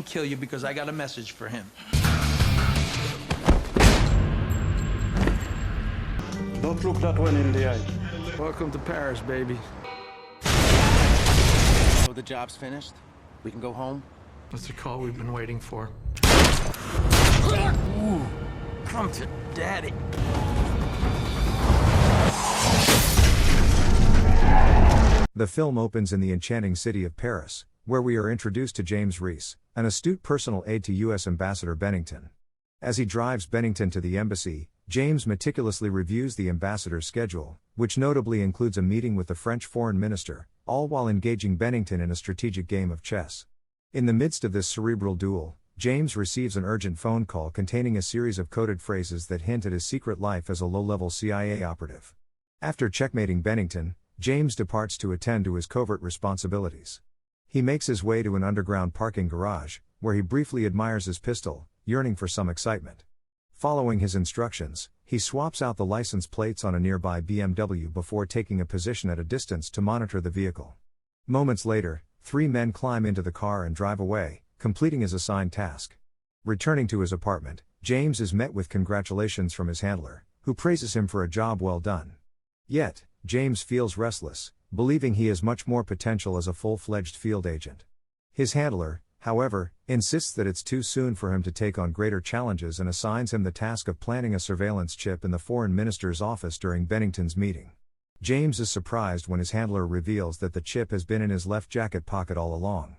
kill you because I got a message for him. Don't look that one in the eye. Welcome to Paris, baby. So the job's finished? We can go home? That's the call we've been waiting for. Ooh, come to daddy. The film opens in the enchanting city of Paris, where we are introduced to James Rhys, an astute personal aide to U.S. Ambassador Bennington. As he drives Bennington to the embassy, James meticulously reviews the ambassador's schedule, which notably includes a meeting with the French foreign minister, all while engaging Bennington in a strategic game of chess. In the midst of this cerebral duel, James receives an urgent phone call containing a series of coded phrases that hint at his secret life as a low-level CIA operative. After checkmating Bennington, James departs to attend to his covert responsibilities. He makes his way to an underground parking garage, where he briefly admires his pistol, yearning for some excitement. Following his instructions, he swaps out the license plates on a nearby BMW before taking a position at a distance to monitor the vehicle. Moments later, 3 men climb into the car and drive away, completing his assigned task. Returning to his apartment, James is met with congratulations from his handler, who praises him for a job well done. Yet, James feels restless, believing he has much more potential as a full-fledged field agent. His handler, however, insists that it's too soon for him to take on greater challenges and assigns him the task of planting a surveillance chip in the foreign minister's office during Bennington's meeting. James is surprised when his handler reveals that the chip has been in his left jacket pocket all along.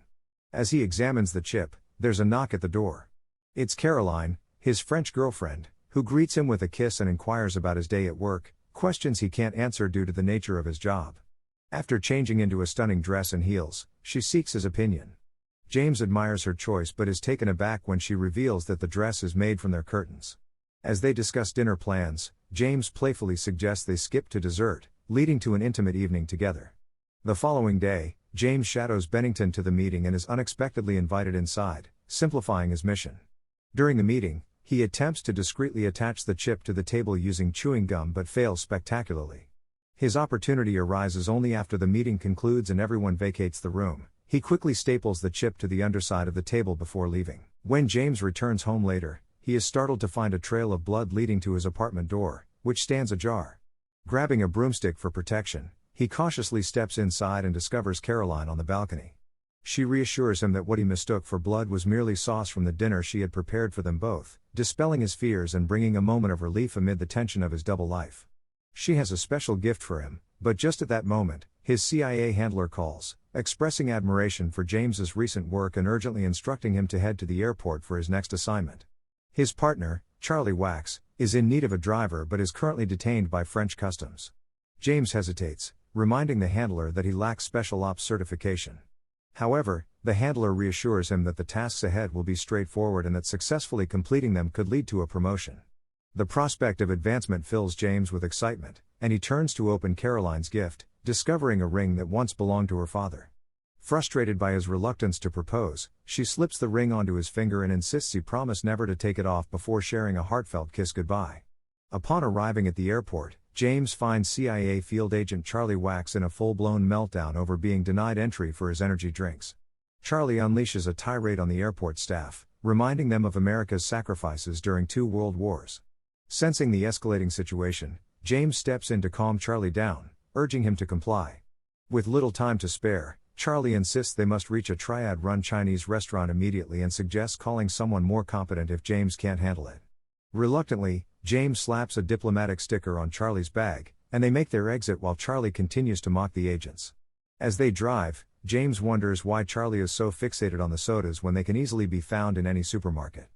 As he examines the chip, there's a knock at the door. It's Caroline, his French girlfriend, who greets him with a kiss and inquires about his day at work, questions he can't answer due to the nature of his job. After changing into a stunning dress and heels, she seeks his opinion. James admires her choice but is taken aback when she reveals that the dress is made from their curtains. As they discuss dinner plans, James playfully suggests they skip to dessert, leading to an intimate evening together. The following day, James shadows Bennington to the meeting and is unexpectedly invited inside, simplifying his mission. During the meeting, he attempts to discreetly attach the chip to the table using chewing gum but fails spectacularly. His opportunity arises only after the meeting concludes and everyone vacates the room. He quickly staples the chip to the underside of the table before leaving. When James returns home later, he is startled to find a trail of blood leading to his apartment door, which stands ajar. Grabbing a broomstick for protection, he cautiously steps inside and discovers Caroline on the balcony. She reassures him that what he mistook for blood was merely sauce from the dinner she had prepared for them both, dispelling his fears and bringing a moment of relief amid the tension of his double life. She has a special gift for him, but just at that moment, his CIA handler calls, expressing admiration for James's recent work and urgently instructing him to head to the airport for his next assignment. His partner, Charlie Wax, is in need of a driver but is currently detained by French customs. James hesitates, reminding the handler that he lacks special ops certification. However, the handler reassures him that the tasks ahead will be straightforward and that successfully completing them could lead to a promotion. The prospect of advancement fills James with excitement, and he turns to open Caroline's gift, discovering a ring that once belonged to her father. Frustrated by his reluctance to propose, she slips the ring onto his finger and insists he promise never to take it off before sharing a heartfelt kiss goodbye. Upon arriving at the airport, James finds CIA field agent Charlie Wax in a full-blown meltdown over being denied entry for his energy drinks. Charlie unleashes a tirade on the airport staff, reminding them of America's sacrifices during 2 world wars. Sensing the escalating situation, James steps in to calm Charlie down, urging him to comply. With little time to spare, Charlie insists they must reach a triad-run Chinese restaurant immediately and suggests calling someone more competent if James can't handle it. Reluctantly, James slaps a diplomatic sticker on Charlie's bag, and they make their exit while Charlie continues to mock the agents. As they drive, James wonders why Charlie is so fixated on the sodas when they can easily be found in any supermarket.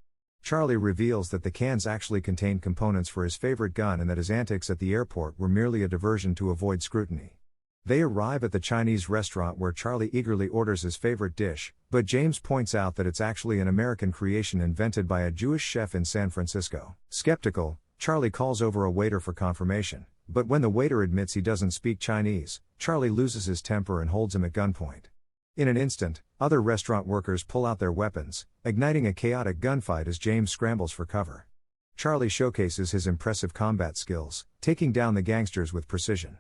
Charlie reveals that the cans actually contain components for his favorite gun and that his antics at the airport were merely a diversion to avoid scrutiny. They arrive at the Chinese restaurant where Charlie eagerly orders his favorite dish, but James points out that it's actually an American creation invented by a Jewish chef in San Francisco. Skeptical, Charlie calls over a waiter for confirmation, but when the waiter admits he doesn't speak Chinese, Charlie loses his temper and holds him at gunpoint. In an instant, other restaurant workers pull out their weapons, igniting a chaotic gunfight as James scrambles for cover. Charlie showcases his impressive combat skills, taking down the gangsters with precision.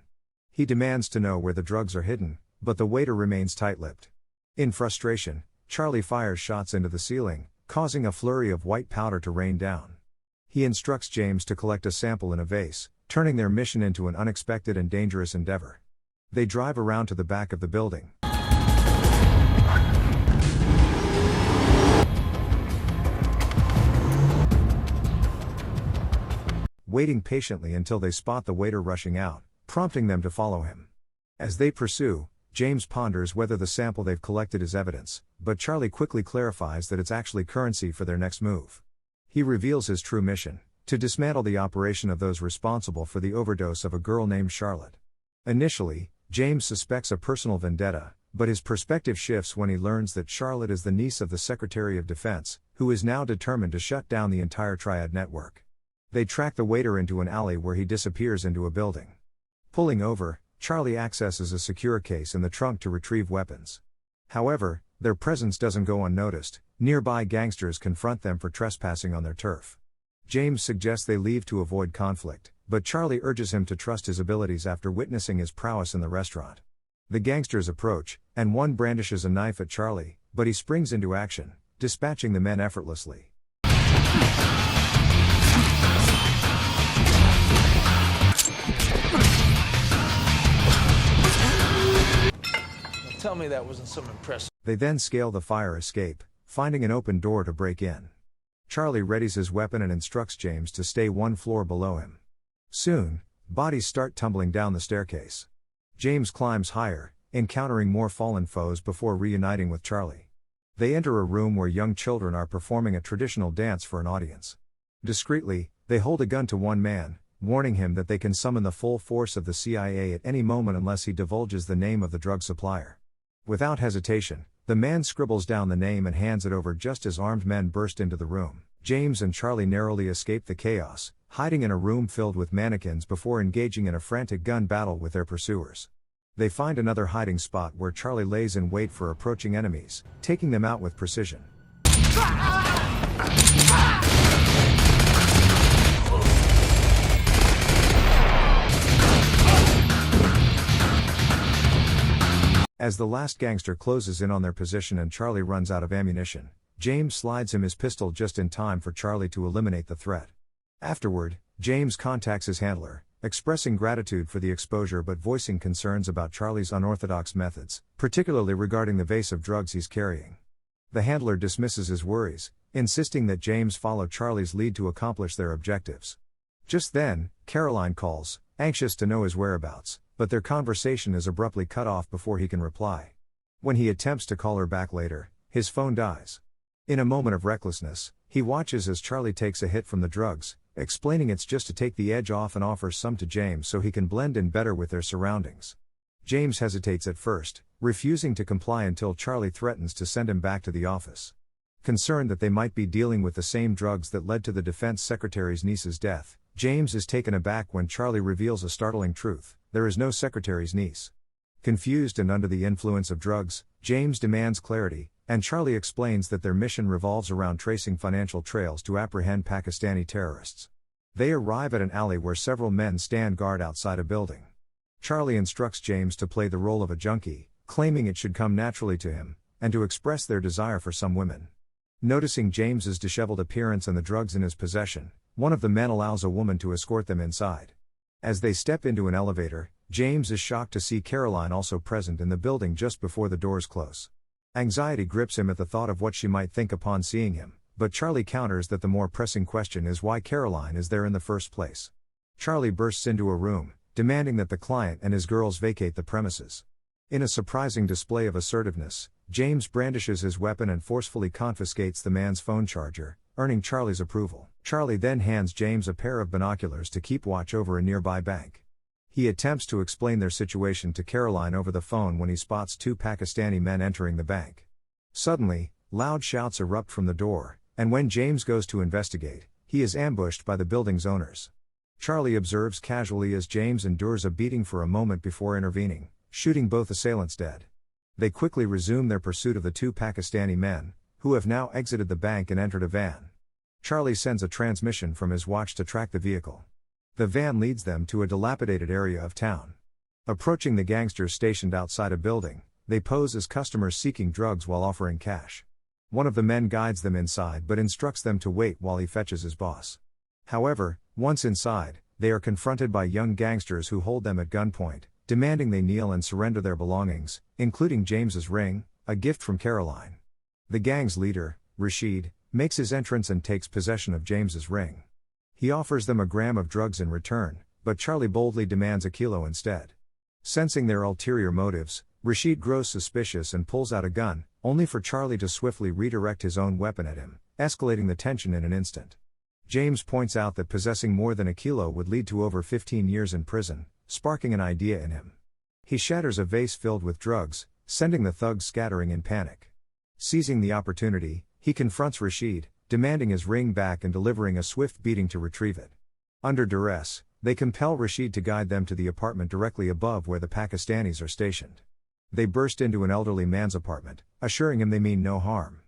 He demands to know where the drugs are hidden, but the waiter remains tight-lipped. In frustration, Charlie fires shots into the ceiling, causing a flurry of white powder to rain down. He instructs James to collect a sample in a vase, turning their mission into an unexpected and dangerous endeavor. They drive around to the back of the building. Waiting patiently until they spot the waiter rushing out, prompting them to follow him. As they pursue, James ponders whether the sample they've collected is evidence, but Charlie quickly clarifies that it's actually currency for their next move. He reveals his true mission: to dismantle the operation of those responsible for the overdose of a girl named Charlotte. Initially, James suspects a personal vendetta, but his perspective shifts when he learns that Charlotte is the niece of the Secretary of Defense, who is now determined to shut down the entire Triad network. They track the waiter into an alley where he disappears into a building. Pulling over, Charlie accesses a secure case in the trunk to retrieve weapons. However, their presence doesn't go unnoticed. Nearby gangsters confront them for trespassing on their turf. James suggests they leave to avoid conflict, but Charlie urges him to trust his abilities after witnessing his prowess in the restaurant. The gangsters approach, and one brandishes a knife at Charlie, but he springs into action, dispatching the men effortlessly. Tell me that wasn't some impressive. They then scale the fire escape, finding an open door to break in. Charlie readies his weapon and instructs James to stay one floor below him. Soon, bodies start tumbling down the staircase. James climbs higher, encountering more fallen foes before reuniting with Charlie. They enter a room where young children are performing a traditional dance for an audience. Discreetly, they hold a gun to one man, warning him that they can summon the full force of the CIA at any moment unless he divulges the name of the drug supplier. Without hesitation, the man scribbles down the name and hands it over just as armed men burst into the room. James and Charlie narrowly escape the chaos, hiding in a room filled with mannequins before engaging in a frantic gun battle with their pursuers. They find another hiding spot where Charlie lays in wait for approaching enemies, taking them out with precision. As the last gangster closes in on their position and Charlie runs out of ammunition, James slides him his pistol just in time for Charlie to eliminate the threat. Afterward, James contacts his handler, expressing gratitude for the exposure but voicing concerns about Charlie's unorthodox methods, particularly regarding the vase of drugs he's carrying. The handler dismisses his worries, insisting that James follow Charlie's lead to accomplish their objectives. Just then, Caroline calls, anxious to know his whereabouts, but their conversation is abruptly cut off before he can reply. When he attempts to call her back later, his phone dies. In a moment of recklessness, he watches as Charlie takes a hit from the drugs, explaining it's just to take the edge off and offers some to James so he can blend in better with their surroundings. James hesitates at first, refusing to comply until Charlie threatens to send him back to the office. Concerned that they might be dealing with the same drugs that led to the defense secretary's niece's death, James is taken aback when Charlie reveals a startling truth: there is no secretary's niece. Confused and under the influence of drugs, James demands clarity, and Charlie explains that their mission revolves around tracing financial trails to apprehend Pakistani terrorists. They arrive at an alley where several men stand guard outside a building. Charlie instructs James to play the role of a junkie, claiming it should come naturally to him, and to express their desire for some women. Noticing James's disheveled appearance and the drugs in his possession, one of the men allows a woman to escort them inside. As they step into an elevator, James is shocked to see Caroline also present in the building just before the doors close. Anxiety grips him at the thought of what she might think upon seeing him, but Charlie counters that the more pressing question is why Caroline is there in the first place. Charlie bursts into a room, demanding that the client and his girls vacate the premises. In a surprising display of assertiveness, James brandishes his weapon and forcefully confiscates the man's phone charger, earning Charlie's approval. Charlie then hands James a pair of binoculars to keep watch over a nearby bank. He attempts to explain their situation to Caroline over the phone when he spots two Pakistani men entering the bank. Suddenly, loud shouts erupt from the door, and when James goes to investigate, he is ambushed by the building's owners. Charlie observes casually as James endures a beating for a moment before intervening, shooting both assailants dead. They quickly resume their pursuit of the two Pakistani men, who have now exited the bank and entered a van. Charlie sends a transmission from his watch to track the vehicle. The van leads them to a dilapidated area of town. Approaching the gangsters stationed outside a building, they pose as customers seeking drugs while offering cash. One of the men guides them inside but instructs them to wait while he fetches his boss. However, once inside, they are confronted by young gangsters who hold them at gunpoint, demanding they kneel and surrender their belongings, including James's ring, a gift from Caroline. The gang's leader, Rashid, makes his entrance and takes possession of James's ring. He offers them a gram of drugs in return, but Charlie boldly demands a kilo instead. Sensing their ulterior motives, Rashid grows suspicious and pulls out a gun, only for Charlie to swiftly redirect his own weapon at him, escalating the tension in an instant. James points out that possessing more than a kilo would lead to over 15 years in prison, sparking an idea in him. He shatters a vase filled with drugs, sending the thugs scattering in panic. Seizing the opportunity, he confronts Rashid, demanding his ring back and delivering a swift beating to retrieve it. Under duress, they compel Rashid to guide them to the apartment directly above where the Pakistanis are stationed. They burst into an elderly man's apartment, assuring him they mean no harm.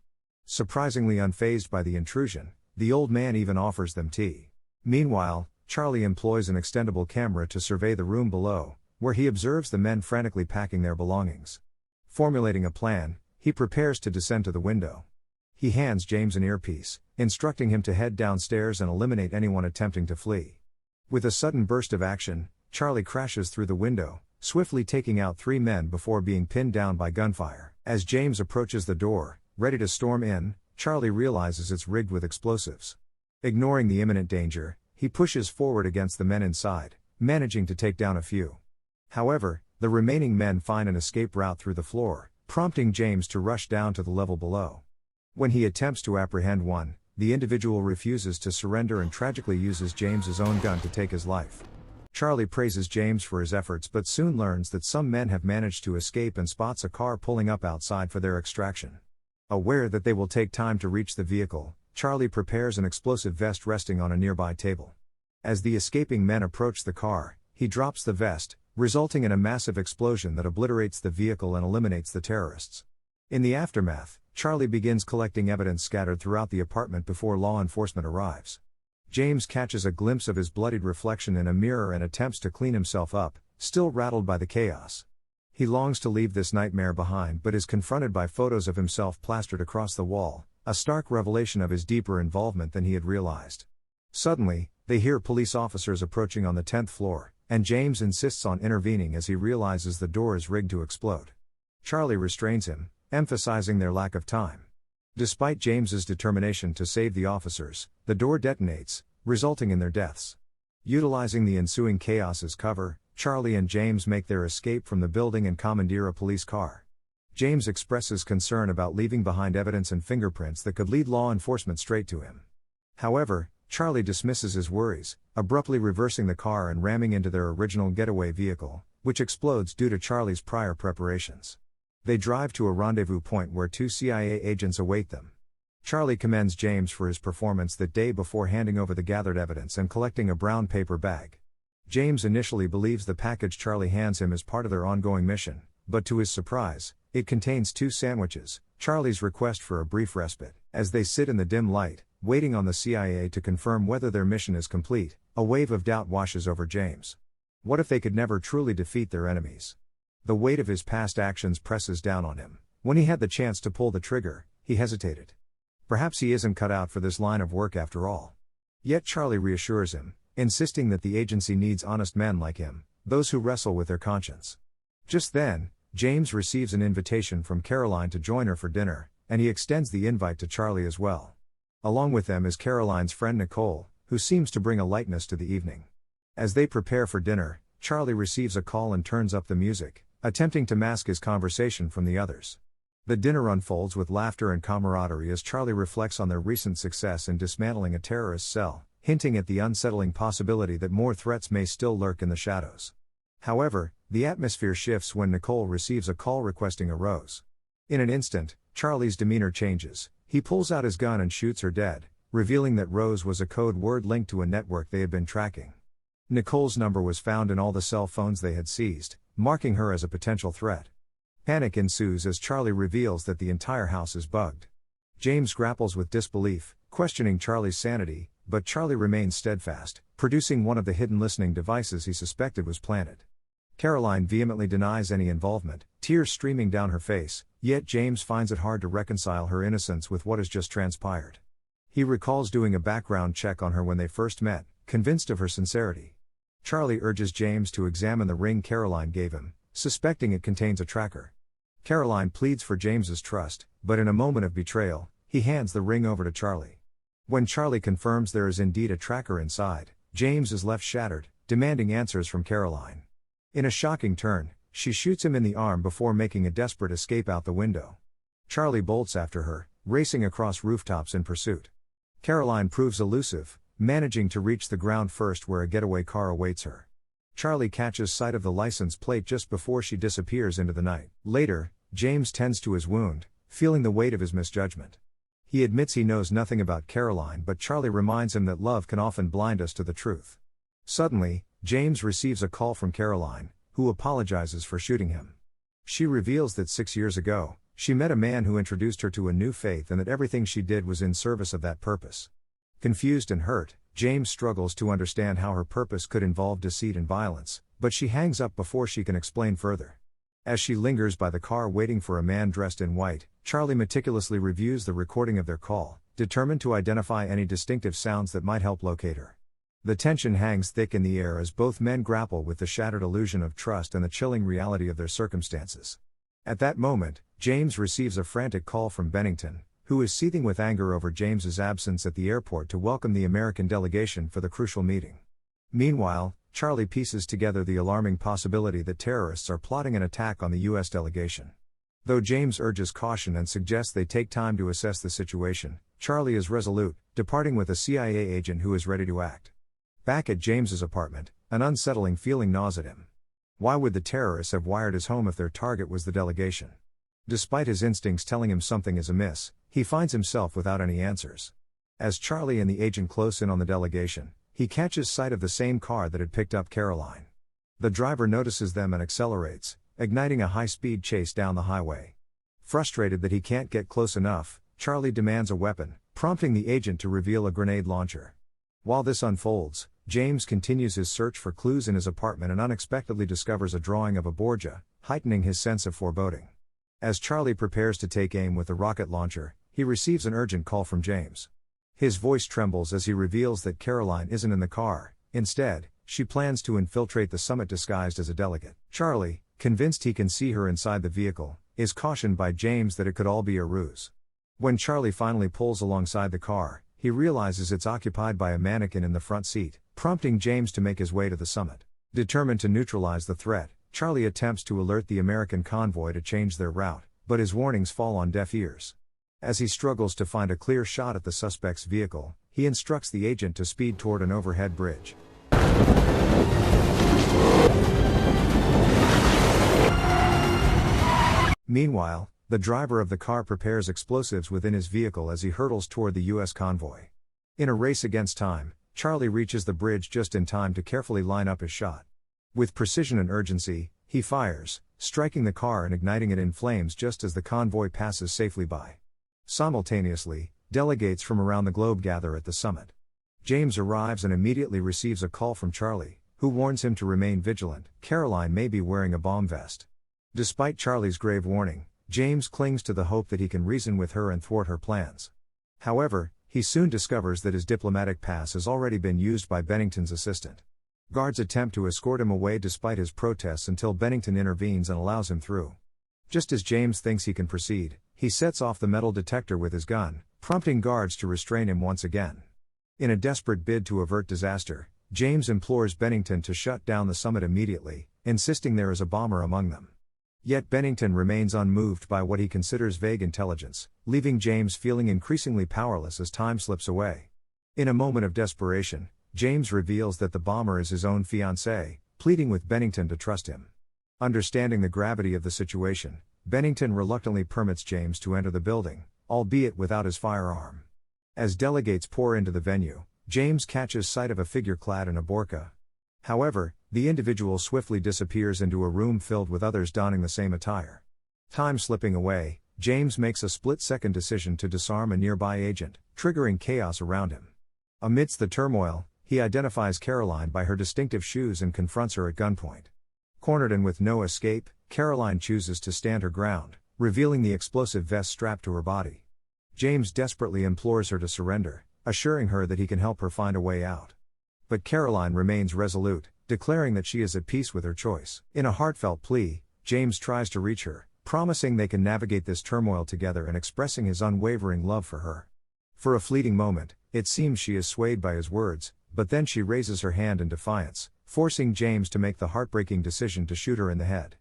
Surprisingly unfazed by the intrusion, the old man even offers them tea. Meanwhile, Charlie employs an extendable camera to survey the room below, where he observes the men frantically packing their belongings. Formulating a plan, he prepares to descend to the window. He hands James an earpiece, instructing him to head downstairs and eliminate anyone attempting to flee. With a sudden burst of action, Charlie crashes through the window, swiftly taking out 3 men before being pinned down by gunfire. As James approaches the door, ready to storm in, Charlie realizes it's rigged with explosives. Ignoring the imminent danger, he pushes forward against the men inside, managing to take down a few. However, the remaining men find an escape route through the floor, prompting James to rush down to the level below. When he attempts to apprehend one, the individual refuses to surrender and tragically uses James's own gun to take his life. Charlie praises James for his efforts but soon learns that some men have managed to escape and spots a car pulling up outside for their extraction. Aware that they will take time to reach the vehicle, Charlie prepares an explosive vest resting on a nearby table. As the escaping men approach the car, he drops the vest, resulting in a massive explosion that obliterates the vehicle and eliminates the terrorists. In the aftermath, Charlie begins collecting evidence scattered throughout the apartment before law enforcement arrives. James catches a glimpse of his bloodied reflection in a mirror and attempts to clean himself up, still rattled by the chaos. He longs to leave this nightmare behind but is confronted by photos of himself plastered across the wall, a stark revelation of his deeper involvement than he had realized. Suddenly, they hear police officers approaching on the 10th floor, and James insists on intervening as he realizes the door is rigged to explode. Charlie restrains him, emphasizing their lack of time. Despite James's determination to save the officers, the door detonates, resulting in their deaths. Utilizing the ensuing chaos as cover, Charlie and James make their escape from the building and commandeer a police car. James expresses concern about leaving behind evidence and fingerprints that could lead law enforcement straight to him. However, Charlie dismisses his worries, abruptly reversing the car and ramming into their original getaway vehicle, which explodes due to Charlie's prior preparations. They drive to a rendezvous point where 2 CIA agents await them. Charlie commends James for his performance that day before handing over the gathered evidence and collecting a brown paper bag. James initially believes the package Charlie hands him is part of their ongoing mission, but to his surprise, it contains 2 sandwiches, Charlie's request for a brief respite. As they sit in the dim light, waiting on the CIA to confirm whether their mission is complete, a wave of doubt washes over James. What if they could never truly defeat their enemies? The weight of his past actions presses down on him. When he had the chance to pull the trigger, he hesitated. Perhaps he isn't cut out for this line of work after all. Yet Charlie reassures him, insisting that the agency needs honest men like him, those who wrestle with their conscience. Just then, James receives an invitation from Caroline to join her for dinner, and he extends the invite to Charlie as well. Along with them is Caroline's friend Nicole, who seems to bring a lightness to the evening. As they prepare for dinner, Charlie receives a call and turns up the music, attempting to mask his conversation from the others. The dinner unfolds with laughter and camaraderie as Charlie reflects on their recent success in dismantling a terrorist cell, hinting at the unsettling possibility that more threats may still lurk in the shadows. However, the atmosphere shifts when Nicole receives a call requesting a rose. In an instant, Charlie's demeanor changes. He pulls out his gun and shoots her dead, revealing that Rose was a code word linked to a network they had been tracking. Nicole's number was found in all the cell phones they had seized, marking her as a potential threat. Panic ensues as Charlie reveals that the entire house is bugged. James grapples with disbelief, questioning Charlie's sanity, but Charlie remains steadfast, producing one of the hidden listening devices he suspected was planted. Caroline vehemently denies any involvement, tears streaming down her face, yet James finds it hard to reconcile her innocence with what has just transpired. He recalls doing a background check on her when they first met, convinced of her sincerity. Charlie urges James to examine the ring Caroline gave him, suspecting it contains a tracker. Caroline pleads for James's trust, but in a moment of betrayal, he hands the ring over to Charlie. When Charlie confirms there is indeed a tracker inside, James is left shattered, demanding answers from Caroline. In a shocking turn, she shoots him in the arm before making a desperate escape out the window. Charlie bolts after her, racing across rooftops in pursuit. Caroline proves elusive, managing to reach the ground first where a getaway car awaits her. Charlie catches sight of the license plate just before she disappears into the night. Later, James tends to his wound, feeling the weight of his misjudgment. He admits he knows nothing about Caroline, but Charlie reminds him that love can often blind us to the truth. Suddenly, James receives a call from Caroline, who apologizes for shooting him. She reveals that 6 years ago, she met a man who introduced her to a new faith and that everything she did was in service of that purpose. Confused and hurt, James struggles to understand how her purpose could involve deceit and violence, but she hangs up before she can explain further. As she lingers by the car waiting for a man dressed in white, Charlie meticulously reviews the recording of their call, determined to identify any distinctive sounds that might help locate her. The tension hangs thick in the air as both men grapple with the shattered illusion of trust and the chilling reality of their circumstances. At that moment, James receives a frantic call from Bennington, who is seething with anger over James's absence at the airport to welcome the American delegation for the crucial meeting. Meanwhile, Charlie pieces together the alarming possibility that terrorists are plotting an attack on the U.S. delegation. Though James urges caution and suggests they take time to assess the situation, Charlie is resolute, departing with a CIA agent who is ready to act. Back at James's apartment, an unsettling feeling gnaws at him. Why would the terrorists have wired his home if their target was the delegation? Despite his instincts telling him something is amiss, he finds himself without any answers. As Charlie and the agent close in on the delegation, he catches sight of the same car that had picked up Caroline. The driver notices them and accelerates, igniting a high-speed chase down the highway. Frustrated that he can't get close enough, Charlie demands a weapon, prompting the agent to reveal a grenade launcher. While this unfolds, James continues his search for clues in his apartment and unexpectedly discovers a drawing of a Borgia, heightening his sense of foreboding. As Charlie prepares to take aim with the rocket launcher, he receives an urgent call from James. His voice trembles as he reveals that Caroline isn't in the car. Instead, she plans to infiltrate the summit disguised as a delegate. Charlie, convinced he can see her inside the vehicle, is cautioned by James that it could all be a ruse. When Charlie finally pulls alongside the car, he realizes it's occupied by a mannequin in the front seat, prompting James to make his way to the summit. Determined to neutralize the threat, Charlie attempts to alert the American convoy to change their route, but his warnings fall on deaf ears. As he struggles to find a clear shot at the suspect's vehicle, he instructs the agent to speed toward an overhead bridge. Meanwhile, the driver of the car prepares explosives within his vehicle as he hurtles toward the U.S. convoy. In a race against time, Charlie reaches the bridge just in time to carefully line up his shot. With precision and urgency, he fires, striking the car and igniting it in flames just as the convoy passes safely by. Simultaneously, delegates from around the globe gather at the summit. James arrives and immediately receives a call from Charlie, who warns him to remain vigilant. Caroline may be wearing a bomb vest. Despite Charlie's grave warning, James clings to the hope that he can reason with her and thwart her plans. However, he soon discovers that his diplomatic pass has already been used by Bennington's assistant. Guards attempt to escort him away despite his protests until Bennington intervenes and allows him through. Just as James thinks he can proceed, he sets off the metal detector with his gun, prompting guards to restrain him once again. In a desperate bid to avert disaster, James implores Bennington to shut down the summit immediately, insisting there is a bomber among them. Yet Bennington remains unmoved by what he considers vague intelligence, leaving James feeling increasingly powerless as time slips away. In a moment of desperation, James reveals that the bomber is his own fiancée, pleading with Bennington to trust him. Understanding the gravity of the situation, Bennington reluctantly permits James to enter the building, albeit without his firearm. As delegates pour into the venue, James catches sight of a figure clad in a burqa. However, the individual swiftly disappears into a room filled with others donning the same attire. Time slipping away, James makes a split-second decision to disarm a nearby agent, triggering chaos around him. Amidst the turmoil, he identifies Caroline by her distinctive shoes and confronts her at gunpoint. Cornered and with no escape, Caroline chooses to stand her ground, revealing the explosive vest strapped to her body. James desperately implores her to surrender, assuring her that he can help her find a way out. But Caroline remains resolute, declaring that she is at peace with her choice. In a heartfelt plea, James tries to reach her, promising they can navigate this turmoil together and expressing his unwavering love for her. For a fleeting moment, it seems she is swayed by his words, but then she raises her hand in defiance, forcing James to make the heartbreaking decision to shoot her in the head.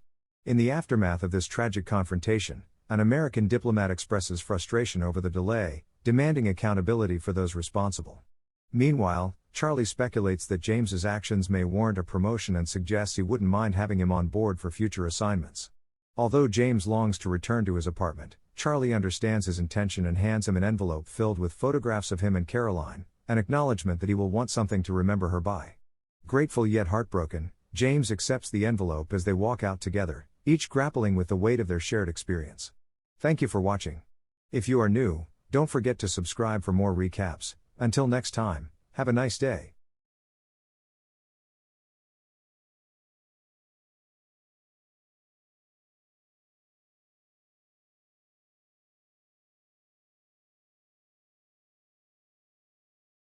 In the aftermath of this tragic confrontation, an American diplomat expresses frustration over the delay, demanding accountability for those responsible. Meanwhile, Charlie speculates that James's actions may warrant a promotion and suggests he wouldn't mind having him on board for future assignments. Although James longs to return to his apartment, Charlie understands his intention and hands him an envelope filled with photographs of him and Caroline, an acknowledgement that he will want something to remember her by. Grateful yet heartbroken, James accepts the envelope as they walk out together, each grappling with the weight of their shared experience. Thank you for watching. If you are new, don't forget to subscribe for more recaps. Until next time, have a nice day.